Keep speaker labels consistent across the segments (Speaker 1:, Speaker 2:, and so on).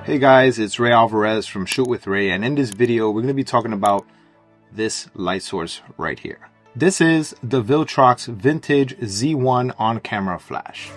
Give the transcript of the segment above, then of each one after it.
Speaker 1: Hey guys, it's Ray Alvarez from Shoot with Ray, and in this video we're going to be talking about this light source right here. This is the Viltrox Vintage Z1 on-camera flash.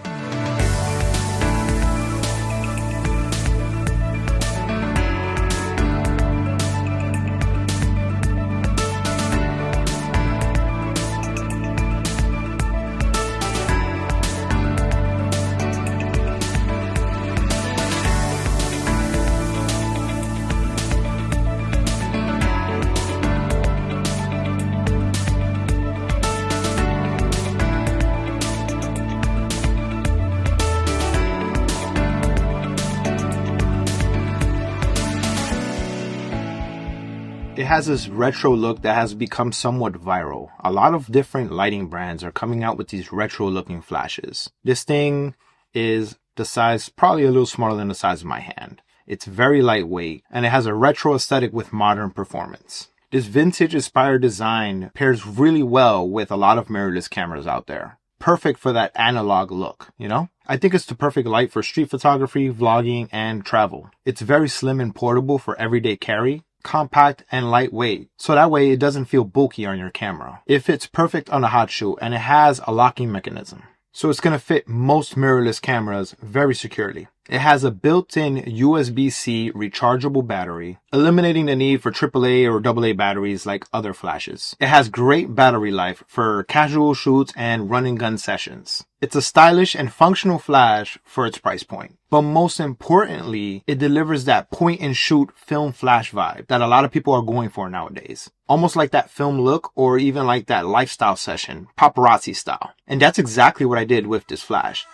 Speaker 1: It has this retro look that has become somewhat viral. A lot of different lighting brands are coming out with these retro looking flashes. This thing is the size, probably a little smaller than the size of my hand. It's very lightweight and it has a retro aesthetic with modern performance. This vintage inspired design pairs really well with a lot of mirrorless cameras out there. Perfect for that analog look, you know? I think it's the perfect light for street photography, vlogging, and travel. It's very slim and portable for everyday carry, compact and lightweight, so that way it doesn't feel bulky on your camera. It fits perfect on a hot shoot and it has a locking mechanism, so it's going to fit most mirrorless cameras very securely. It has a built-in USB-C rechargeable battery, eliminating the need for AAA or AA batteries like other flashes. It has great battery life for casual shoots and run and gun sessions. It's a stylish and functional flash for its price point. But most importantly, it delivers that point and shoot film flash vibe that a lot of people are going for nowadays. Almost like that film look, or even like that lifestyle session, paparazzi style. And that's exactly what I did with this flash.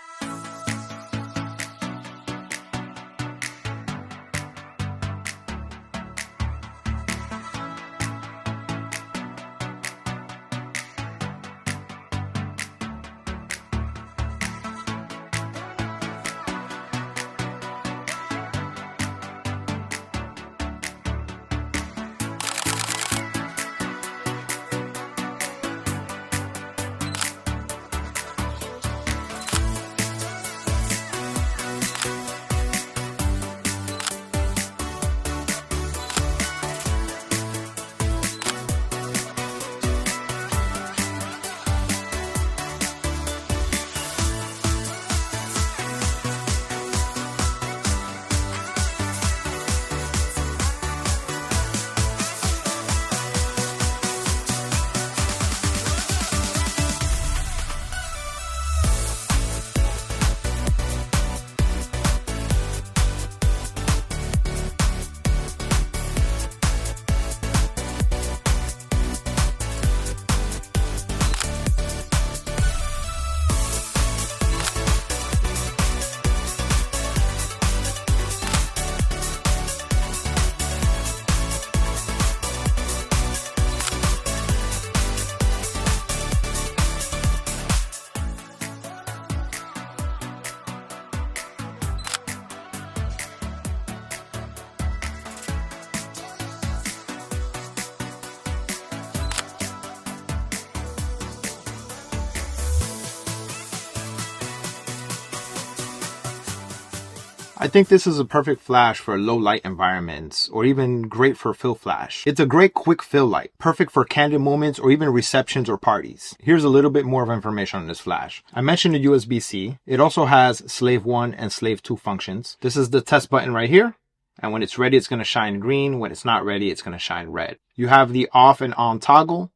Speaker 1: I think this is a perfect flash for low light environments, or even great for fill flash. It's a great quick fill light, perfect for candid moments or even receptions or parties. Here's a little bit more of information on this flash. I mentioned the USB-C. It also has Slave 1 and Slave 2 functions. This is the test button right here. And when it's ready, it's going to shine green. When it's not ready, it's going to shine red. You have the off and on toggle.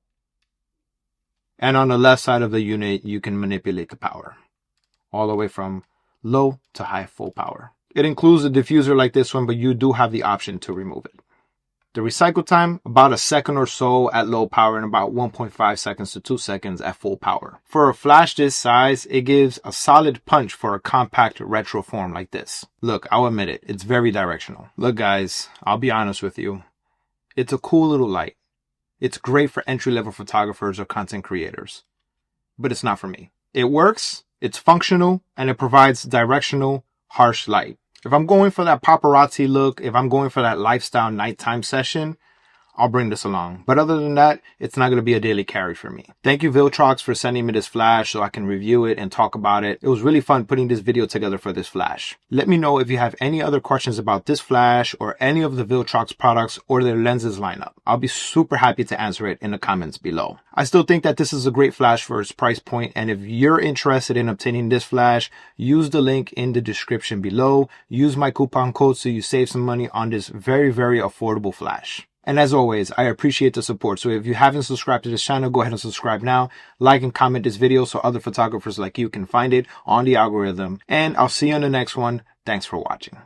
Speaker 1: And on the left side of the unit, you can manipulate the power all the way from low to high full power. It includes a diffuser like this one, but you do have the option to remove it. The recycle time, about a second or so at low power and about 1.5 seconds to 2 seconds at full power. For a flash this size, it gives a solid punch for a compact retro form like this. Look, I'll admit it, it's very directional. Look guys, I'll be honest with you. It's a cool little light. It's great for entry-level photographers or content creators. But it's not for me. It works, it's functional, and it provides directional, harsh light. If I'm going for that paparazzi look, if I'm going for that lifestyle nighttime session, I'll bring this along. But other than that, it's not going to be a daily carry for me. Thank you, Viltrox, for sending me this flash so I can review it and talk about it. It was really fun putting this video together for this flash. Let me know if you have any other questions about this flash or any of the Viltrox products or their lenses lineup. I'll be super happy to answer it in the comments below. I still think that this is a great flash for its price point, and if you're interested in obtaining this flash, use the link in the description below. Use my coupon code so you save some money on this very, very affordable flash. And as always, I appreciate the support. So if you haven't subscribed to this channel, go ahead and subscribe now. Like and comment this video so other photographers like you can find it on the algorithm. And I'll see you on the next one. Thanks for watching.